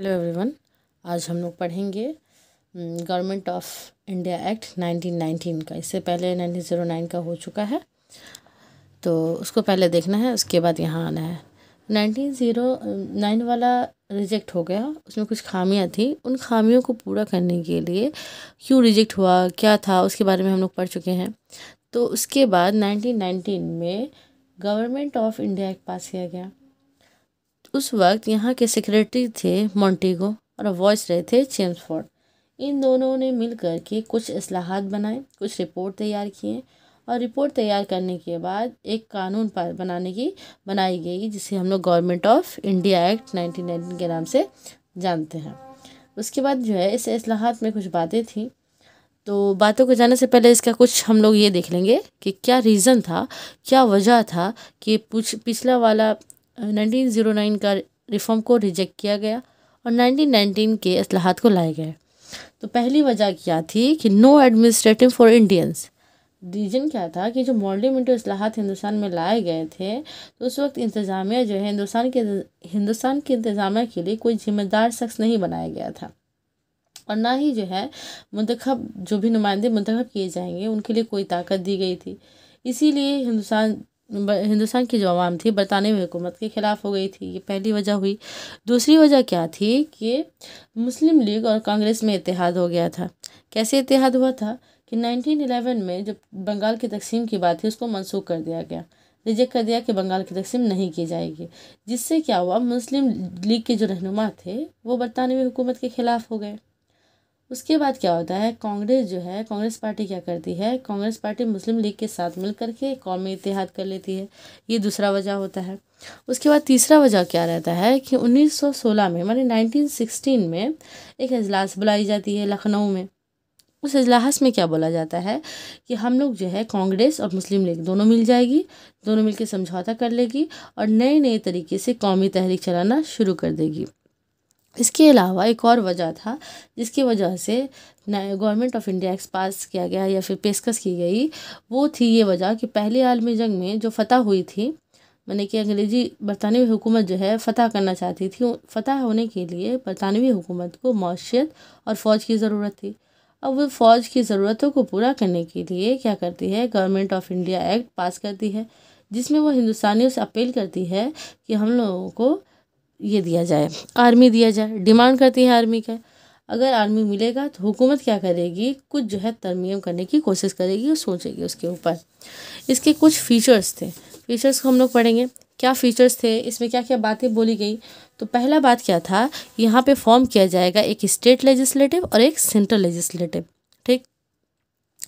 Hello everyone. आज हम लोग पढ़ेंगे गवर्नमेंट ऑफ इंडिया एक्ट 1919 का। इससे पहले 1909 का हो चुका है, तो उसको पहले देखना है, उसके बाद यहाँ आना है। 1909 वाला रिजेक्ट हो गया, उसमें कुछ खामियां थी। उन खामियों को पूरा करने के लिए क्यों रिजेक्ट हुआ, क्या था, उसके बारे में हम लोग पढ़ चुके हैं। तो उसके बाद 1919 में गवर्नमेंट ऑफ इंडिया एक्ट पास किया गया। उस वक्त यहाँ के सेक्रेटरी थे मॉन्टेगो और वॉइस रहे थे चेम्सफोर्ड। इन दोनों ने मिल कर के कुछ इस्लाहात बनाए, कुछ रिपोर्ट तैयार किए, और रिपोर्ट तैयार करने के बाद एक कानून बनाई गई, जिसे हम लोग गवर्नमेंट ऑफ इंडिया एक्ट 1919 के नाम से जानते हैं। उसके बाद जो है, इस इस्लाहात में कुछ बातें थी। तो बातों को जानने से पहले इसका कुछ हम लोग ये देख लेंगे कि क्या रीज़न था, क्या वजह था कि पिछला वाला 1909 का रिफॉर्म को रिजेक्ट किया गया और 1919 के इस्लाहात को लाए गए। तो पहली वजह क्या थी कि no administrative for Indians. Reason क्या था कि जो पार्लियामेंट्री इस्लाहात हिंदुस्तान में लाए गए थे, तो उस वक्त इंतज़ामिया जो है हिंदुस्तान के इंतज़ामिया के लिए कोई जिम्मेदार शख्स नहीं बनाया गया था, और ना ही जो है जो भी नुमाइंदे मुंतखब किए जाएंगे उनके लिए कोई ताकत दी गई थी। इसीलिए हिंदुस्तान की जो आवाम थी बरतानवी हुकूमत के ख़िलाफ़ हो गई थी। ये पहली वजह हुई। दूसरी वजह क्या थी कि मुस्लिम लीग और कांग्रेस में इत्तेहाद हो गया था। कैसे इत्तेहाद हुआ था कि 1911 में जब बंगाल की तकसीम की बात थी, उसको मनसूख कर दिया गया, रिजेक्ट कर दिया कि बंगाल की तकसीम नहीं की जाएगी। जिससे क्या हुआ, मुस्लिम लीग के जो रहनुमा थे वो बरतानवी हुकूमत के ख़िलाफ़ हो गए। उसके बाद क्या होता है, कांग्रेस पार्टी क्या करती है, कांग्रेस पार्टी मुस्लिम लीग के साथ मिल करके कौमी इत्तेहाद कर लेती है। ये दूसरा वजह होता है। उसके बाद तीसरा वजह क्या रहता है कि 1916 में माने 1916 में एक इजलास बुलाई जाती है लखनऊ में। उस इजलास में क्या बोला जाता है कि हम लोग जो है कांग्रेस और मुस्लिम लीग दोनों मिल जाएगी, दोनों मिलकर समझौता कर लेगी और नए नए तरीके से कौमी तहरीक चलाना शुरू कर देगी। इसके अलावा एक और वजह था जिसकी वजह से गवर्नमेंट ऑफ इंडिया एक्ट पास किया गया या फिर पेशकश की गई। वो थी ये वजह कि पहले आलमी जंग में जो फतह हुई थी, माने कि अंग्रेजी बरतानवी हुकूमत जो है फतह करना चाहती थी। फतह होने के लिए बरतानवी हुकूमत को मौशियत और फ़ौज की ज़रूरत थी। अब वो फ़ौज की ज़रूरतों को पूरा करने के लिए क्या करती है, गवर्नमेंट ऑफ इंडिया एक्ट पास करती है, जिसमें वो हिंदुस्तानियों से अपील करती है कि हम लोगों को ये दिया जाए, आर्मी दिया जाए। डिमांड करती है आर्मी का। अगर आर्मी मिलेगा तो हुकूमत क्या करेगी, कुछ जो है तरमीम करने की कोशिश करेगी और सोचेगी उसके ऊपर। इसके कुछ फीचर्स थे, फीचर्स को हम लोग पढ़ेंगे। क्या फीचर्स थे, इसमें क्या क्या बातें बोली गई। तो पहला बात क्या था, यहाँ पे फॉर्म किया जाएगा एक स्टेट लेजिस्लेटिव और एक सेंट्रल लेजिस्लेटिव। ठीक,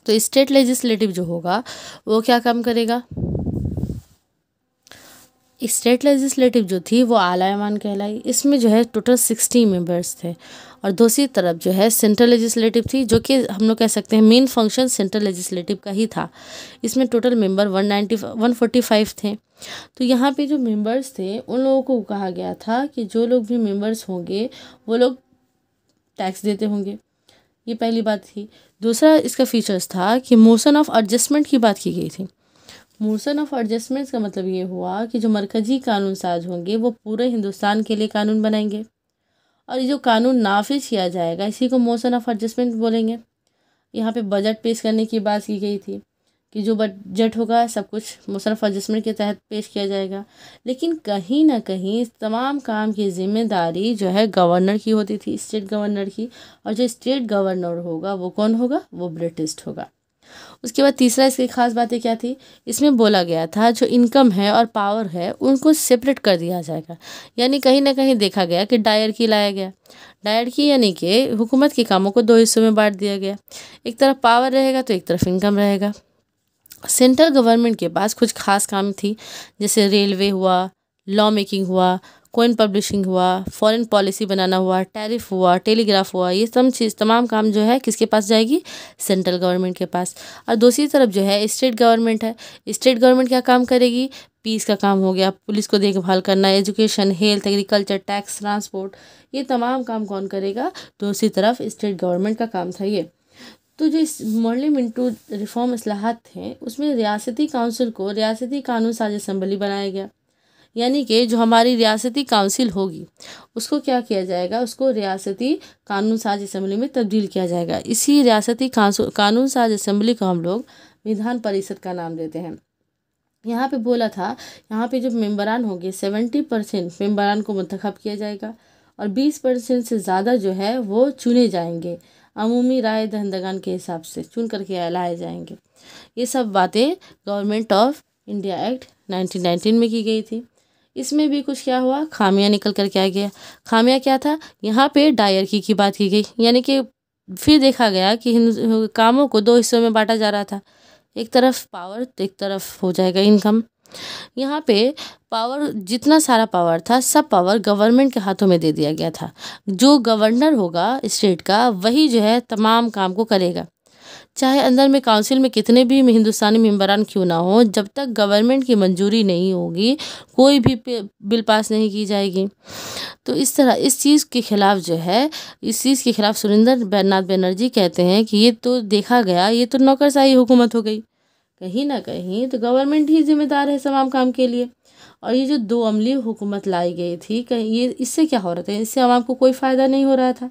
तो स्टेट लेजिस्लेटिव जो होगा वो क्या काम करेगा, स्टेट लेजिस्लेटिव जो थी वो आला-ए-मान कहलाई। इसमें जो है टोटल 60 मेंबर्स थे, और दूसरी तरफ जो है सेंट्रल लेजिस्लेटिव थी, जो कि हम लोग कह सकते हैं मेन फंक्शन सेंट्रल लेजिस्लेटिव का ही था। इसमें टोटल मेंबर 145 थे। तो यहाँ पे जो मेंबर्स थे उन लोगों को कहा गया था कि जो लोग भी मेंबर्स होंगे वो लोग टैक्स देते होंगे। ये पहली बात थी। दूसरा इसका फीचर्स था कि मोशन ऑफ एडजस्टमेंट की बात की गई थी। मोशन ऑफ एडजस्टमेंट्स का मतलब ये हुआ कि जो मरकजी कानून साज होंगे वो पूरे हिंदुस्तान के लिए कानून बनाएंगे, और ये जो कानून नाफिज किया जाएगा इसी को मोशन ऑफ एडजस्टमेंट बोलेंगे। यहाँ पे बजट पेश करने की बात की गई थी कि जो बजट होगा सब कुछ मोशन ऑफ एडजस्टमेंट के तहत पेश किया जाएगा। लेकिन कहीं ना कहीं इस तमाम काम की जिम्मेदारी जो है गवर्नर की होती थी, स्टेट गवर्नर की, और जो स्टेट गवर्नर होगा वो कौन होगा, वो ब्रिटिश होगा। उसके बाद तीसरा इसकी खास बातें क्या थी, इसमें बोला गया था जो इनकम है और पावर है उनको सेपरेट कर दिया जाएगा। यानी कहीं ना कहीं देखा गया कि डायरकी लाया गया। डायरकी यानी कि हुकूमत के कामों को दो हिस्सों में बांट दिया गया, एक तरफ पावर रहेगा तो एक तरफ इनकम रहेगा। सेंट्रल गवर्नमेंट के पास कुछ खास काम थी, जैसे रेलवे हुआ, लॉ मेकिंग हुआ, कोइन पब्लिशिंग हुआ, फॉरेन पॉलिसी बनाना हुआ, टैरिफ हुआ, टेलीग्राफ हुआ। ये तमाम काम जो है किसके पास जाएगी, सेंट्रल गवर्नमेंट के पास। और दूसरी तरफ जो है स्टेट गवर्नमेंट है। स्टेट गवर्नमेंट क्या काम करेगी, पीस का काम हो गया, पुलिस को देखभाल करना, education, health, agriculture, tax, transport, ये तमाम काम कौन करेगा, दूसरी तरफ स्टेट गवर्नमेंट का काम था ये। तो जो इस पार्लियामेंट्री रिफॉर्म इस्लाहात थे उसमें रियासती काउंसिल को रियासती कानून साज असेंबली बनाया गया। यानी कि जो हमारी रियासती काउंसिल होगी उसको क्या किया जाएगा, उसको रियासती कानून साज असेंबली में तब्दील किया जाएगा। इसी रियासती कानून साज असेंबली को हम लोग विधान परिषद का नाम देते हैं। यहाँ पे बोला था, यहाँ पे जो मेंबरान होंगे 70% मेंबरान को मुंतखब किया जाएगा और 20% से ज़्यादा जो है वो चुने जाएंगे, अमूमी राय दहिंदगान के हिसाब से चुन करके लाए जाएंगे। ये सब बातें गवर्नमेंट ऑफ इंडिया एक्ट 1919 में की गई थी। इसमें भी कुछ क्या हुआ, खामियां निकल कर क्या गया। खामियां क्या था, यहाँ पे डायरकी की बात की गई, यानी कि फिर देखा गया कि कामों को दो हिस्सों में बांटा जा रहा था, एक तरफ पावर तो एक तरफ हो जाएगा इनकम। यहाँ पे पावर, जितना सारा पावर था सब पावर गवर्नमेंट के हाथों में दे दिया गया था। जो गवर्नर होगा स्टेट का वही जो है तमाम काम को करेगा, चाहे अंदर में काउंसिल में कितने भी हिंदुस्तानी मेंबरान क्यों ना हो, जब तक गवर्नमेंट की मंजूरी नहीं होगी कोई भी बिल पास नहीं की जाएगी। तो इस तरह इस चीज़ के खिलाफ जो है, इस चीज़ के खिलाफ सुरेंद्र नाथ बनर्जी कहते हैं कि ये तो देखा गया, ये तो नौकरशाही हुकूमत हो गई, कहीं ना कहीं तो गवर्नमेंट ही जिम्मेदार है तमाम काम के लिए। और ये जो दो अमली हुकूमत लाई गई थी, कहीं ये इससे क्या हो रहा था, इससे आवाम को कोई फ़ायदा नहीं हो रहा था।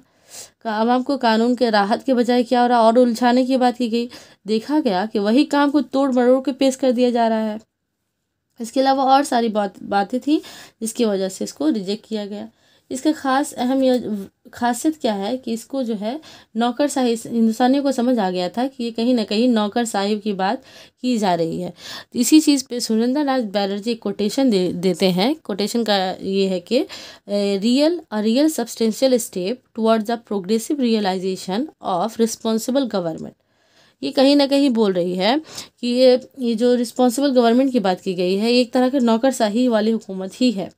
आवाम को कानून के राहत के बजाय क्या हो रहा, और उलझाने की बात की गई। देखा गया कि वही काम को तोड़ मरोड़ के पेश कर दिया जा रहा है। इसके अलावा और सारी बातें थी जिसकी वजह से इसको रिजेक्ट किया गया। इसका खास खासियत क्या है कि इसको जो है नौकरशाही, हिंदुस्तानियों को समझ आ गया था कि ये कहीं ना कहीं नौकरशाही की बात की जा रही है। तो इसी चीज़ पे सुरेंद्र नाथ बनर्जी कोटेशन देते हैं। कोटेशन का ये है कि real substantial step towards the progressive realisation of responsible government. ये कहीं ना कहीं बोल रही है कि ये जो रिस्पॉन्सिबल गवर्नमेंट की बात की गई है, ये एक तरह के नौकरशाही वाली हुकूमत ही है।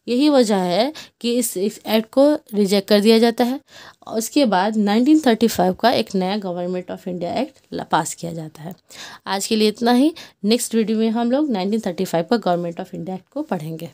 यही वजह है कि इस एक्ट को रिजेक्ट कर दिया जाता है और उसके बाद 1935 का एक नया गवर्नमेंट ऑफ इंडिया एक्ट पास किया जाता है। आज के लिए इतना ही। नेक्स्ट वीडियो में हम लोग 1935 का गवर्नमेंट ऑफ इंडिया एक्ट को पढ़ेंगे।